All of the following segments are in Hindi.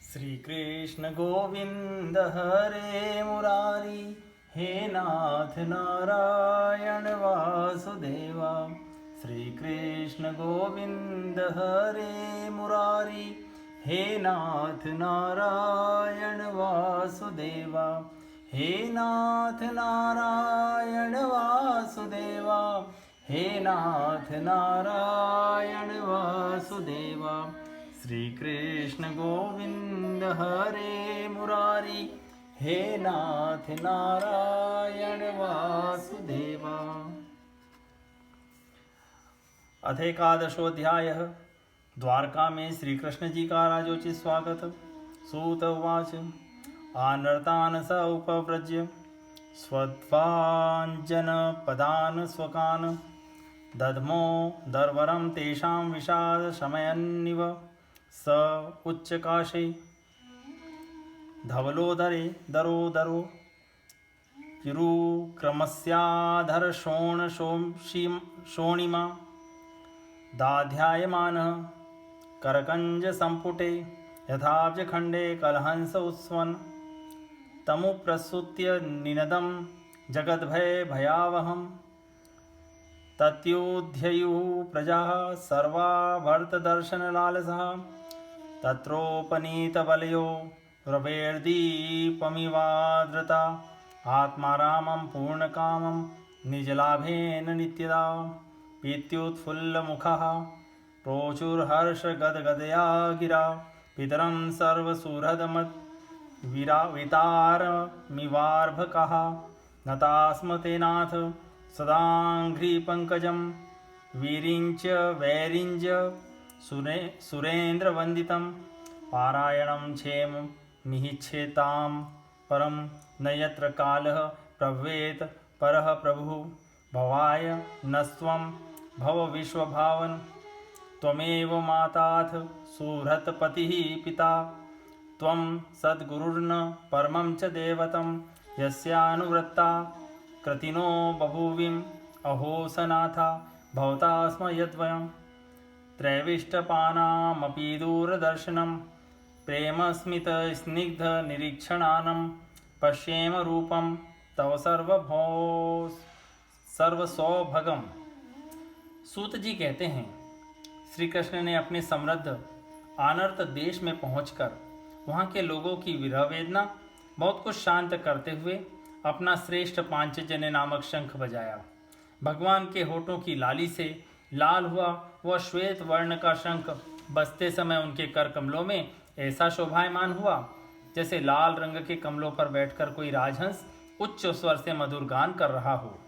श्री कृष्ण गोविंद हरे मुरारी, हे नाथ नारायण वासुदेवा। श्री कृष्ण गोविंद हरे मुरारी, हे नाथ नारायण वासुदेवा। हे नाथ नारायण वासुदेवा, हे नाथ नारायण वासुदेवा। श्री कृष्ण गोविंद हरे मुरारी, हे नाथ नारायण वासुदेवा। अथ एकादशोऽध्यायः। द्वारका में श्री कृष्ण जी का राजोचित स्वागत। सूत उवाच आनर्तान् स उपव्रज्य स्वध्वाञ्जनपदान् स्वकान् दध्मो दर्वरं तेषां विषादशमयन्निव स उच्चकाशे धवलोदरे दरोदरो पिरुक्रमस्याधरशोणिमा दाध्यायमानः करकञ्जसम्पुटे यथाब्जखण्डे कलहंस उत्स्वन् तमुप्रसुत्य निनदं जगद्भयभयावहम् तत्युध्ययुः प्रजाः सर्वा भर्तदर्शनलालसः तत्रोपनीतबलयो रवेर्दीपमिवादृता आत्मारामं पूर्णकामं निजलाभेन नित्यदा पीत्युत्फुल्लमुखः प्रोचुर्हर्षगदगदया गिरा पितरं सर्वसुहृदमद्वितारमिवार्भकः नतास्म ते नाथ सदाङ्घ्रिपङ्कजं वीरिञ्च वैरिञ्च सुरेन्द्रवन्दितं पारायणं क्षेम मिहिच्छेतां परं न यत्र कालः प्रभवेत् परः प्रभुः भवाय नस्त्वं भव विश्वभावन त्वमेव माताथ सुहृत्पतिः पिता त्वं सद्गुरुर्न परमं च दैवतं यस्यानुवृत्ता कृतिनो बभूविम् अहो सनाथा भवता स्म यद्वयं त्रैविष्टपानामपि दूरदर्शनं प्रेमस्मितस्निग्धनिरीक्षणानं पश्येम रूपं तव सर्वसौभगम। सूत जी कहते हैं, श्री कृष्ण ने अपने समृद्ध आनर्त देश में पहुंचकर वहां के लोगों की विरह वेदना बहुत कुछ शांत करते हुए अपना श्रेष्ठ पांचजन्य नामक शंख बजाया। भगवान के होठों की लाली से लाल हुआ वह श्वेत वर्ण का शंख बजते समय उनके कर कमलों में ऐसा शोभायमान हुआ जैसे लाल रंग के कमलों पर बैठकर कोई राजहंस उच्च स्वर से मधुर गान कर रहा हो।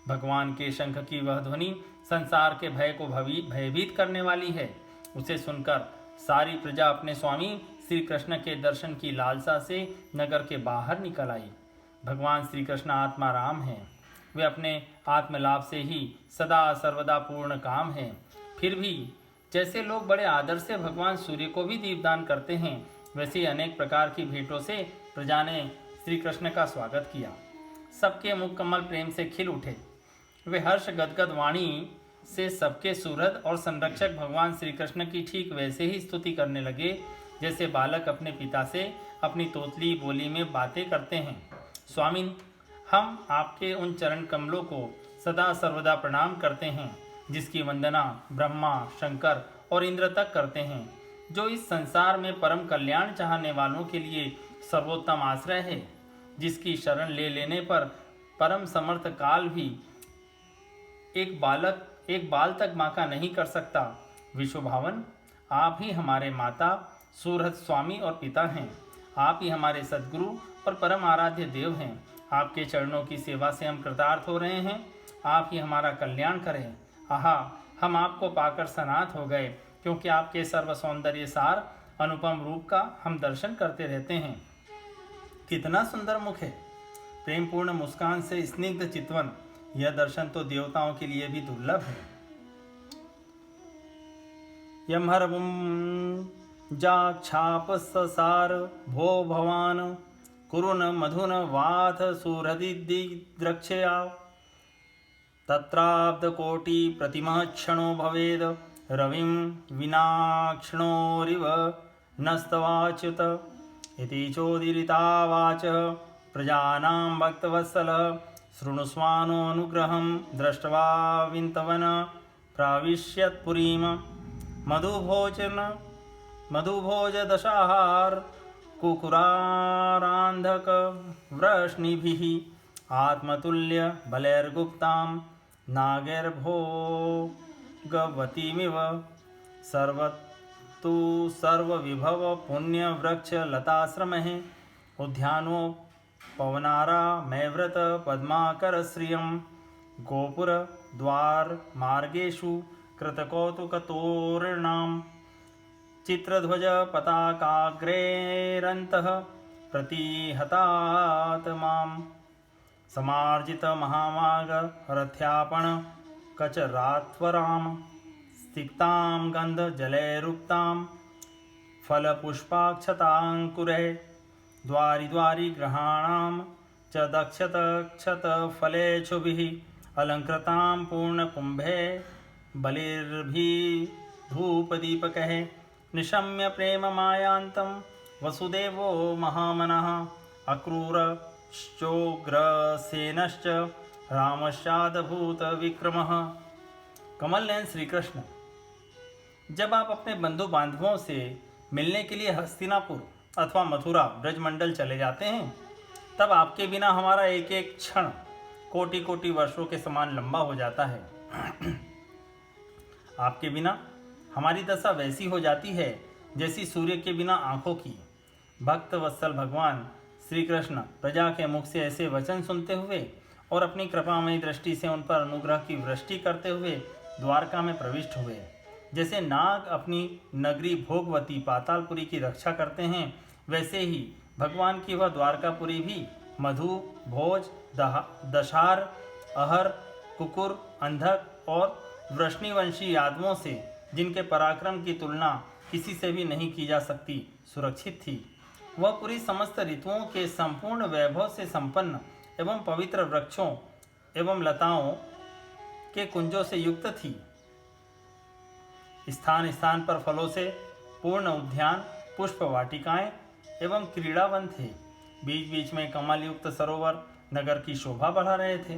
भगवान के शंख की वह ध्वनि संसार के भय को भयभीत करने वाली है। उसे सुनकर सारी प्रजा अपने स्वामी श्री कृष्ण के दर्शन की लालसा से नगर के बाहर निकल आई। भगवान श्री कृष्ण आत्मा राम हैं। वे अपने आत्मलाभ से ही सदा सर्वदा पूर्ण काम हैं। फिर भी जैसे लोग बड़े आदर से भगवान सूर्य को भी दीपदान करते हैं, वैसे ही अनेक प्रकार की भेंटों से प्रजा ने श्री कृष्ण का स्वागत किया। सबके मुख कमल प्रेम से खिल उठे। वे हर्ष गदगद वाणी से सबके सुहृद और संरक्षक भगवान श्री कृष्ण की ठीक वैसे ही स्तुति करने लगे जैसे बालक अपने पिता से अपनी तोतली बोली में बातें करते हैं। स्वामी, हम आपके उन चरण कमलों को सदा सर्वदा प्रणाम करते हैं जिसकी वंदना ब्रह्मा, शंकर और इंद्र तक करते हैं, जो इस संसार में परम कल्याण चाहने वालों के लिए सर्वोत्तम आश्रय है, जिसकी शरण ले लेने पर परम समर्थ काल भी एक बाल तक बांका नहीं कर सकता। विश्वभावन, आप ही हमारे माता, सुहृद स्वामी और पिता हैं। आप ही हमारे सद्गुरु और परम आराध्य देव हैं। आपके चरणों की सेवा से हम कृतार्थ हो रहे हैं। आप ही हमारा कल्याण करें। आहा, हम आपको पाकर सनाथ हो गए, क्योंकि आपके सर्व सौंदर्य सार अनुपम रूप का हम दर्शन करते रहते हैं। कितना सुंदर मुख है, प्रेमपूर्ण मुस्कान से स्निग्ध चितवन। यह दर्शन तो देवताओं के लिए भी दुर्लभ है। यमहरवुं जाक्षापससार भो भवान कुरुन मधुन वाथ सुहृदिद्रक्षया तत्राब्धकोटि प्रतिमः क्षणो भवेद रविं विनाक्षणोरिव नस्तवाच्युत इति चोदीरितावाच प्रजानां भक्तवत्सलः शृणुस्वानुग्रहं दृष्ट्वा विन्तवन प्राविश्यत्पुरीं मधुभोजदशाहार कुकुरारान्धकवृष्णिभिः आत्मतुल्य बलैर्गुप्तां नागैर्भोगवतीमिव सर्वतु सर्वविभव पुण्यवृक्षलताश्रमः उद्यानो पवनारा मैव्रत पद्माकरश्रियं गोपुरद्वारमार्गेषु कृतकौतुकतोरणां चित्रध्वज पताकाग्रैरन्तः प्रतिहतात मां समार्जित महामार्ग रथ्यापण कचरात्वरां स्तिक्तां गन्धजलैरुक्तां फलपुष्पाक्षताङ्कुरै द्वारि द्वारि गृहाणां च दक्षतक्षतफलेच्छुभिः अलङ्कृतां पूर्णकुम्भे बलिर्भिधूपदीपकैः निशम्य प्रेममायान्तं वसुदेवो महामनः अक्रूरश्चोग्रसेनश्च रामश्चादभूतविक्रमः। कमल नयन श्री कृष्ण, जब आप अपने बंधु बांधवों से मिलने के लिए हस्तिनापुर अथवा मथुरा ब्रजमंडल चले जाते हैं, तब आपके बिना हमारा एक एक क्षण कोटि कोटि वर्षों के समान लंबा हो जाता है। आपके बिना हमारी दशा वैसी हो जाती है जैसी सूर्य के बिना आंखों की। भक्त वत्सल भगवान श्री कृष्ण प्रजा के मुख से ऐसे वचन सुनते हुए और अपनी कृपामयी दृष्टि से उन पर अनुग्रह की वृष्टि करते हुए द्वारका में प्रविष्ट हुए। जैसे नाग अपनी नगरी भोगवती पातालपुरी की रक्षा करते हैं, वैसे ही भगवान की वह द्वारकापुरी भी मधु, भोज, दशार, अहर, कुकुर, अंधक और वृष्णिवंशी यादवों से, जिनके पराक्रम की तुलना किसी से भी नहीं की जा सकती, सुरक्षित थी। वह पूरी समस्त ऋतुओं के संपूर्ण वैभव से संपन्न एवं पवित्र वृक्षों एवं लताओं के कुंजों से युक्त थी। स्थान स्थान पर फलों से पूर्ण उद्यान, पुष्प वाटिकाएं एवं क्रीड़ावन थे। बीच बीच में कमल युक्त सरोवर नगर की शोभा बढ़ा रहे थे।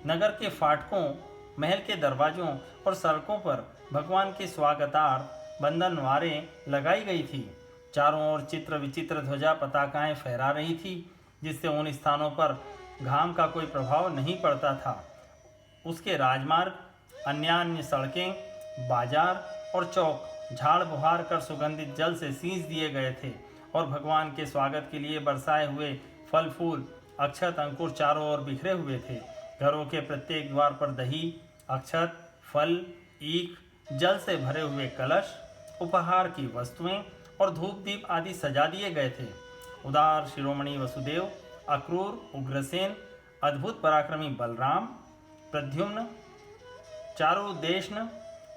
नगर के फाटकों, महल के दरवाजों और सड़कों पर भगवान के स्वागतार्थ बंधनवारें लगाई गई थी। चारों ओर चित्र विचित्र ध्वजा पताकाएं फहरा रही थी, जिससे उन स्थानों पर घाम का कोई प्रभाव नहीं पड़ता था। उसके राजमार्ग, अन्यान्य सड़कें, बाजार और चौक झाड़ बुहार कर सुगंधित जल से सींच दिए गए थे और भगवान के स्वागत के लिए बरसाए हुए फल फूल, अक्षत अंकुर चारों ओर बिखरे हुए थे। घरों के प्रत्येक द्वार पर दही, अक्षत, फल, ईख, जल से भरे हुए कलश, उपहार की वस्तुएं और धूप दीप आदि सजा दिए गए थे। उदार शिरोमणि वसुदेव, अक्रूर, उग्रसेन, अद्भुत पराक्रमी बलराम, प्रद्युम्न, चारुदेशन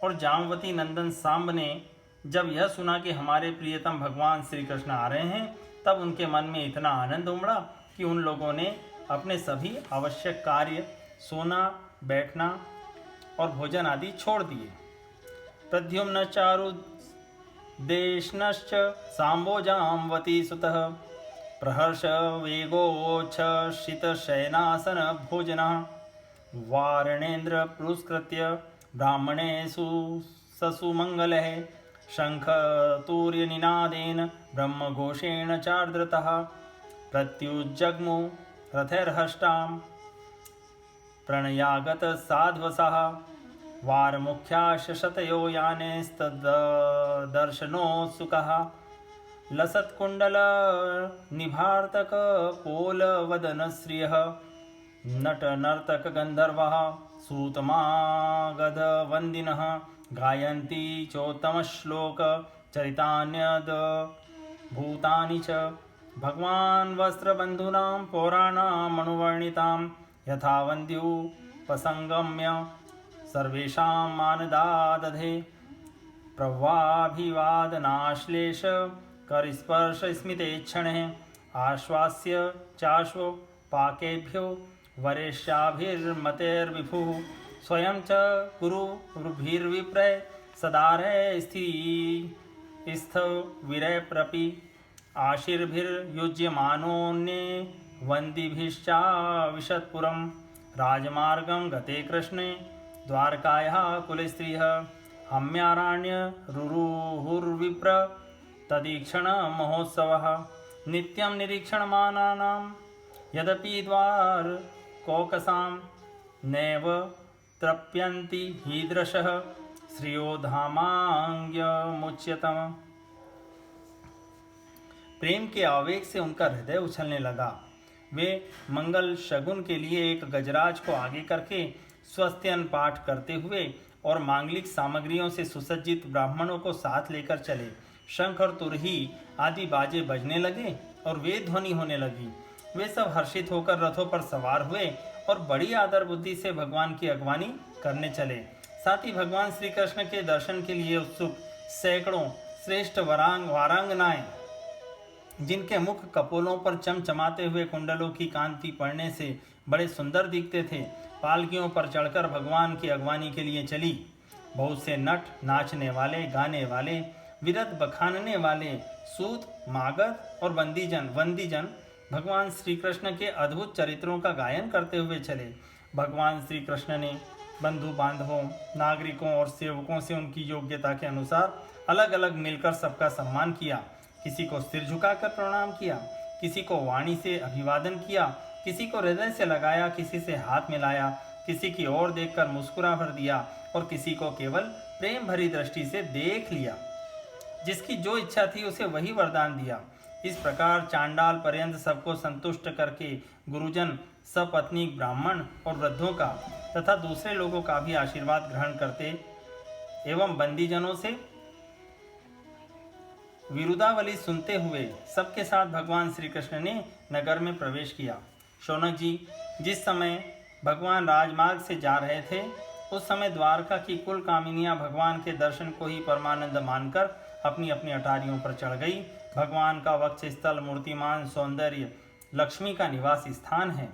और जामवती नंदन सांब ने जब यह सुना कि हमारे प्रियतम भगवान श्री कृष्ण आ रहे हैं, तब उनके मन में इतना आनंद उमड़ा कि उन लोगों ने अपने सभी आवश्यक कार्य, सोना, बैठना और भोजन आदि छोड़ दिए। प्रद्युम्न चारुदेशनश्च सांबो जामवती सुतः प्रहर्ष वेगोच्छ्रितशयनासन भोजनः वारणेन्द्र पुरस्कृत्य ब्राह्मणेषु ससुमङ्गलः शङ्खतूर्यनिनादेन ब्रह्मघोषेण चार्द्रतः प्रत्युज्जग्मु रथैर्हष्टां प्रणयागतसाध्वसः वारमुख्याशतयो यानेस्तद्दर्शनोत्सुकः लसत्कुण्डलनिभार्तकपोलवदनश्रियः नटनर्तकगन्धर्वः सूतमागधवन्दिनः गायन्ति चोत्तमश्लोकचरितान्यद्भूतानि च भगवान् वस्त्रबन्धूनां पौराणामनुवर्णितां यथा वन्द्युपसंगम्य सर्वेषां मानदादधे प्रवाभिवादनाश्लेष करस्पर्शस्मितेक्षणे आश्वास्य चाश्वो पाकेभ्यो वरेष्याभिर्मतेर्विभुः स्वयं च गुरुभिर्विप्रय सदारय स्थविरैरपि आशीर्भिर्युज्यमानोऽन्ये वन्दिभिश्चाविशत्पुरं राजमार्गं गते कृष्णे द्वारकायाः कुलस्त्रियः हम्यारण्यरुरुहुर्विप्र तदीक्षणमहोत्सवः नित्यं निरीक्षणमानानां यदपि द्वारकौकसां नैव तृप्यन्ति हीदृशः श्रियो धामाङ्ग्यमुच्यतम। प्रेम के आवेग से उनका हृदय उछलने लगा। वे मंगल शगुन के लिए एक गजराज को आगे करके स्वस्त्यन पाठ करते हुए और मांगलिक सामग्रियों से सुसज्जित ब्राह्मणों को साथ लेकर चले। शंख और तुरही आदि बाजे बजने लगे और वेद ध्वनि होने लगी। वे सब हर्षित होकर रथों पर सवार हुए और बड़ी आदर बुद्धि से भगवान की अगवानी करने चले। साथ ही भगवान श्री कृष्ण के दर्शन के लिए उत्सुक सैकड़ों श्रेष्ठ वारांगनाएं, जिनके मुख कपोलों पर चमचमाते हुए कुंडलों की कांति पड़ने से बड़े सुंदर दिखते थे, पालकियों पर चढ़कर भगवान की अगवानी के लिए चली। बहुत से नट, नाचने वाले, गाने वाले, विरत बखानने वाले, सूत, मागध और वंदीजन भगवान श्री कृष्ण के अद्भुत चरित्रों का गायन करते हुए चले। भगवान श्री कृष्ण ने बंधु बांधवों, नागरिकों और सेवकों से उनकी योग्यता के अनुसार अलग अलग मिलकर सबका सम्मान किया। किसी को सिर झुकाकर प्रणाम किया, किसी को वाणी से अभिवादन किया, किसी को हृदय से लगाया, किसी से हाथ मिलाया, किसी की ओर देखकर मुस्कुरा भर दिया और किसी को केवल प्रेम भरी दृष्टि से देख लिया। जिसकी जो इच्छा थी उसे वही वरदान दिया। इस प्रकार चांडाल पर्यंत सबको संतुष्ट करके गुरुजन सपत्नी ब्राह्मण और वृद्धों का तथा दूसरे लोगों का भी आशीर्वाद ग्रहण करते एवं बंदीजनों से विरुदावली सुनते हुए सबके साथ भगवान श्री कृष्ण ने नगर में प्रवेश किया। शौनक जी, जिस समय भगवान राजमार्ग से जा रहे थे उस समय द्वारका की कुल कामिनियां भगवान के दर्शन को ही परमानंद मानकर अपनी अपनी अटारियों पर चढ़ गई। भगवान का वक्ष स्थल मूर्तिमान सौंदर्य लक्ष्मी का निवास स्थान है।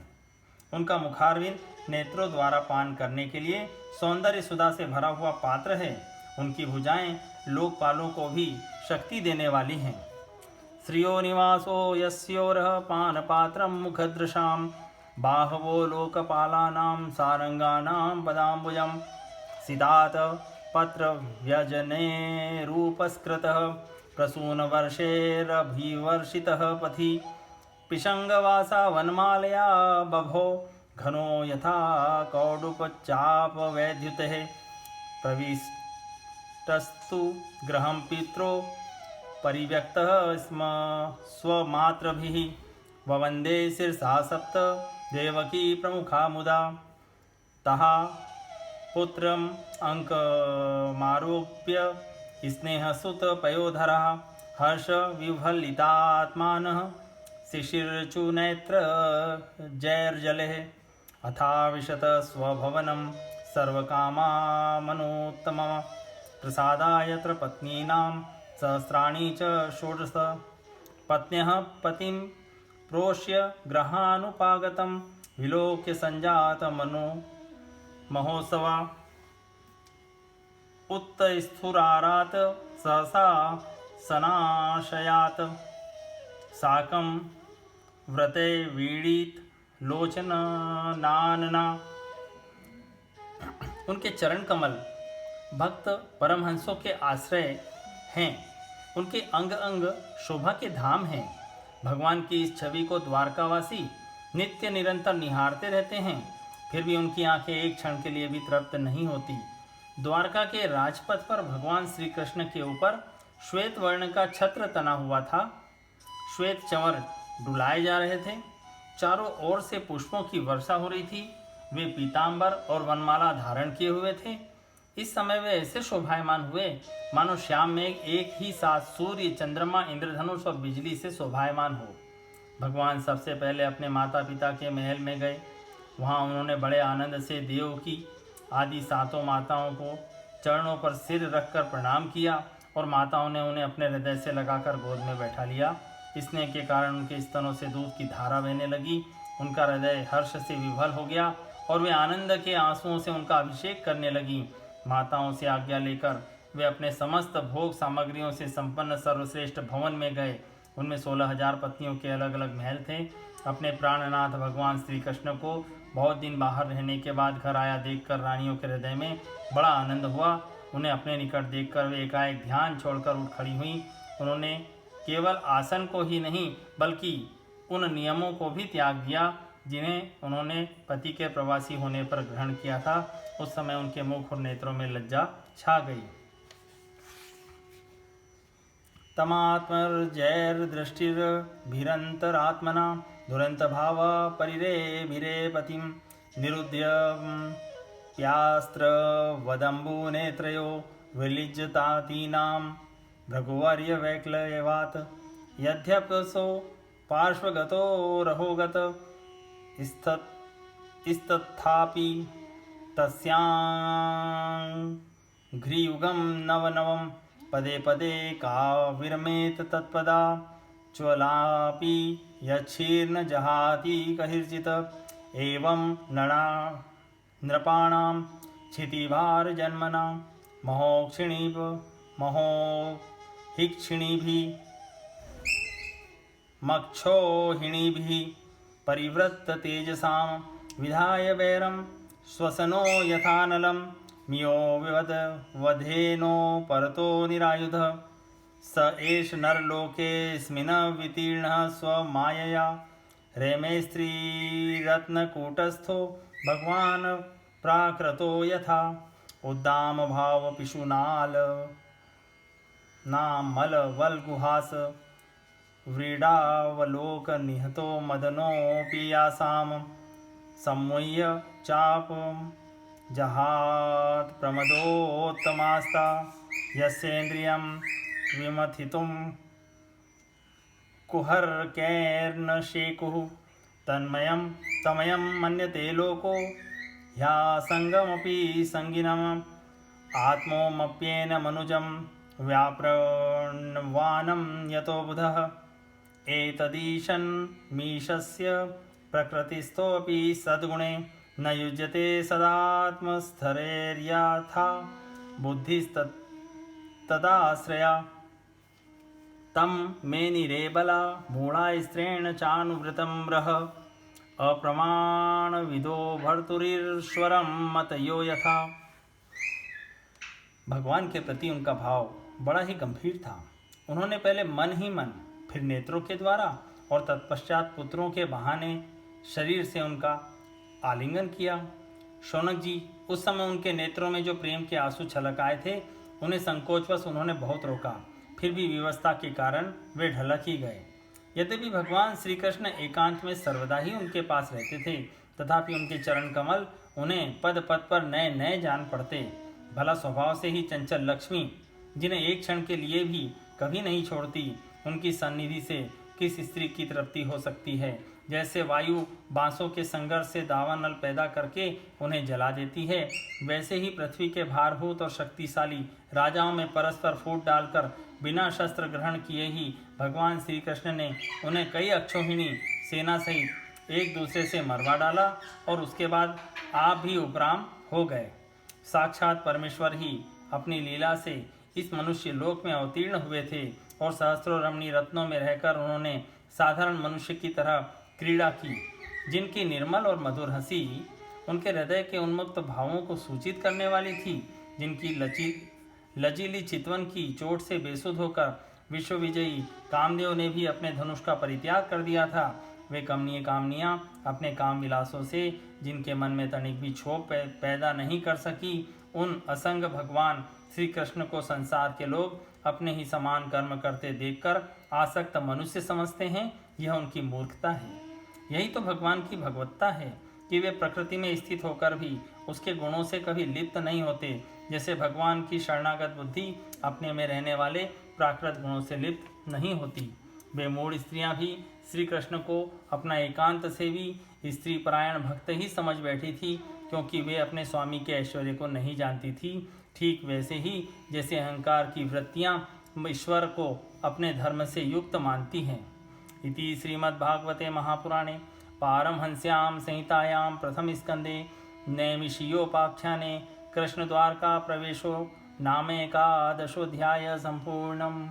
उनका मुखारविंद नेत्रों द्वारा पान करने के लिए सौंदर्य सुधा से भरा हुआ पात्र है। उनकी भुजाएं लोकपालों को भी शक्ति देने वाली हैं। श्रियो निवासो यस्योरः पानपात्रं मुखदृशां बाहवो लोकपालानां सारंगानां पदाम्बुजं सिदात पत्र व्यजने रूपस्कृतः प्रसूनवर्षेरभिवर्षितः पथि पिशंगवासा वनमालया बभो घनो यथा कौडुकचापवैद्युतेः प्रविष्टस्तु गृहं पित्रो परिव्यक्तः स्म स्वमात्रभिः ववन्दे शिरसा सप्त देवकी प्रमुखा मुदा तः पुत्रम् अंकमारोप्य स्नेहसुत पयोधरः हर्ष विह्वलितात्मानः शिशिरचुनेत्र जैर्जलेः अथाविशत स्वभवनं सर्वकामामनोत्तमम् प्रसादायत्र पत्नीनां सहस्राणि च षोडश पत्न्यः पतिं प्रोष्य गृहानुपागतं विलोक्य संजात मनो महोत्सवा उत्तस्फुरारात सहसा सनाशयात साकं व्रते वीडित लोचनानना। उनके चरण कमल भक्त परमहंसों के आश्रय हैं। उनके अंग अंग शोभा के धाम हैं। भगवान की इस छवि को द्वारकावासी नित्य निरंतर निहारते रहते हैं, फिर भी उनकी आंखें एक क्षण के लिए भी तृप्त नहीं होती। द्वारका के राजपथ पर भगवान श्री कृष्ण के ऊपर श्वेत वर्ण का छत्र तना हुआ था। श्वेत चंवर डुलाए जा रहे थे। चारों ओर से पुष्पों की वर्षा हो रही थी। वे पीतांबर और वनमाला धारण किए हुए थे। इस समय वे ऐसे शोभायमान हुए मानो श्याम मेघ एक ही साथ सूर्य, चंद्रमा, इंद्रधनुष और बिजली से शोभायमान हो। भगवान सबसे पहले अपने माता पिता के महल में गए। वहाँ उन्होंने बड़े आनंद से देवकी आदि सातों माताओं को चरणों पर सिर रखकर प्रणाम किया और माताओं ने उन्हें अपने हृदय से लगाकर गोद में बैठा लिया। स्नेह के कारण उनके स्तनों से दूध की धारा बहने लगी। उनका हृदय हर्ष से विभल हो गया और वे आनंद के आंसुओं से उनका अभिषेक करने लगी। माताओं से आज्ञा लेकर वे अपने समस्त भोग सामग्रियों से संपन्न सर्वश्रेष्ठ भवन में गए। उनमें 16,000 पत्नियों के अलग अलग महल थे। अपने प्राणनाथ भगवान श्री कृष्ण को बहुत दिन बाहर रहने के बाद घर आया देखकर रानियों के हृदय में बड़ा आनंद हुआ। उन्हें अपने निकट देखकर वे एकाएक ध्यान छोड़कर उठ खड़ी हुई। उन्होंने केवल आसन को ही नहीं बल्कि उन नियमों को भी त्याग दिया जिन्हें उन्होंने पति के प्रवासी होने पर ग्रहण किया था। उस समय उनके मुख और नेत्रों में लज्जा छा गई। तमात्मर्जैर्दृष्टिर्भिरन्तरात्मना दुरंत भाव परिरेभिरे पतिं निरुद्य प्यास्त्र वदम्बु नेत्रयो विलिज्जतातीनां भृगुवर्य वैक्लयवात् यद्यप्सो पार्श्वगतो रहोगत इस्तत्थापि तस्याङ्घ्रियुगं नवनवं पदे पदे काविरमेत तत्पदा ज्वलापि यच्छीर्न जहाति कहिर्चित् एवं नृपाणां क्षितिभारजन्मनां महोहिक्षिणीभिः मक्षोहिणीभिः परिवृत्ततेजसां विधाय वैरं श्वसनो यथानलं मियो वधेनो परतो निरायुधः स एष नरलोकेऽस्मिन् वितीर्णः स्वमायया रेमे स्त्रीरत्नकूटस्थो भगवान् प्राकृतो यथा उद्दामभावपिशुनाल नामलवल्गुहास व्रीडावलोकनिहतो मदनोऽपि यासां सम्मुह्य चापं जहात् प्रमदोत्तमास्ता यस्येन्द्रियं विमथितुं कुहर्कैर्न शेकुः तमयं मन्यते लोको ह्यासङ्गमपि सङ्गिनम् आत्मोमप्येन मनुजं व्याप्रणवानं यतो बुधः एतदीशन्मीशस्य प्रकृतिस्थोऽपि सद्गुणे न युज्यते सदात्मस्थैर्यथा बुद्धिस्तदाश्रया तं मेनिरेबला मूढास्त्रेण चानुवृतं रः अप्रमाणविदो भर्तुरीश्वरं मतयो यथा। भगवान के प्रति उनका भाव बड़ा ही गंभीर था। उन्होंने पहले मन ही मन, फिर नेत्रों के द्वारा और तत्पश्चात पुत्रों के बहाने शरीर से उनका आलिंगन किया। शौनक जी, उस समय उनके नेत्रों में जो प्रेम के आंसू छलक आए थे उन्हें संकोचवश उन्होंने बहुत रोका, फिर भी विवशता के कारण वे ढलक ही गए। यद्यपि भगवान श्री कृष्ण एकांत में सर्वदा ही उनके पास रहते थे, तथापि उनके चरण कमल उन्हें पद पद पर नए नए जान पड़ते। भला स्वभाव से ही चंचल लक्ष्मी, जिन्हें एक क्षण के लिए भी कभी नहीं छोड़ती, उनकी सन्निधि से किस स्त्री की तृप्ति हो सकती है। जैसे वायु बांसों के संघर्ष से दावानल पैदा करके उन्हें जला देती है, वैसे ही पृथ्वी के भारभूत और शक्तिशाली राजाओं में परस्पर फूट डालकर बिना शस्त्र ग्रहण किए ही भगवान श्री कृष्ण ने उन्हें कई अक्षौहिणी सेना सहित एक दूसरे से मरवा डाला और उसके बाद आप भी उपराम हो गए। साक्षात परमेश्वर ही अपनी लीला से इस मनुष्य लोक में अवतीर्ण हुए थे और सहस्त्रों रमणीय रत्नों में रहकर उन्होंने साधारण मनुष्य की तरह क्रीड़ा की, जिनकी निर्मल और मधुर हंसी उनके हृदय के उन्मुक्त भावों को सूचित करने वाली थी, जिनकी लचीली चितवन की चोट से बेसुध होकर विश्व विजयी कामदेव ने भी अपने धनुष का परित्याग कर दिया था। वे कमनीय कामनियाँ अपने काम विलासों से जिनके मन में तनिक भी क्षोभ पैदा नहीं कर सकी, उन असंग भगवान श्री कृष्ण को संसार के लोग अपने ही समान कर्म करते देखकर आसक्त मनुष्य समझते हैं। यह उनकी मूर्खता है। यही तो भगवान की भगवत्ता है कि वे प्रकृति में स्थित होकर भी उसके गुणों से कभी लिप्त नहीं होते। जैसे भगवान की शरणागत बुद्धि अपने में रहने वाले प्राकृत गुणों से लिप्त नहीं होती। वे मूढ़ स्त्रियां भी श्री कृष्ण को अपना एकांत सेवी स्त्री परायण भक्त ही समझ बैठी थी, क्योंकि वे अपने स्वामी के ऐश्वर्य को नहीं जानती थी। ठीक वैसे ही जैसे अहंकार की वृत्तियां ईश्वर को अपने धर्म से युक्त मानती हैं। इति श्रीमद्भागवते महापुराणे पारमहंस्यां संहितायां प्रथम स्कंदे नैमिषीयोपाख्याने कृष्णद्वारका प्रवेशो नामेकादशोऽध्याय सम्पूर्णम्।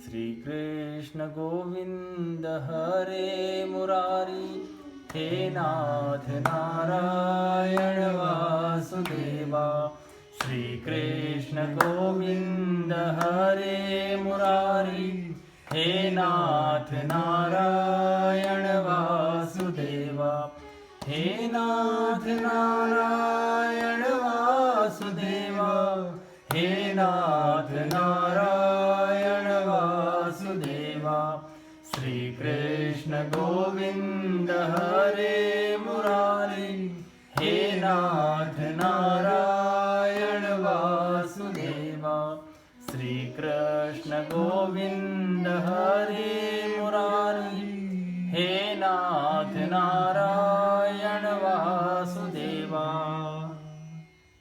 श्री कृष्ण गोविंद हरे मुरारी, हे नाथ नारायण वासुदेवा। श्री कृष्ण गोविंद हरे मुरारी, हे नाथ नारायण वासुदेवा। हे नाथ नारायण वासुदेवा, हे नाथ नारायण वासुदेवा। श्री कृष्ण गोविंद हरे मुरारी, हे नाथ नारायण वासुदेवा। श्री कृष्ण गोविंद हरे मुरारी, हे नाथ नारायण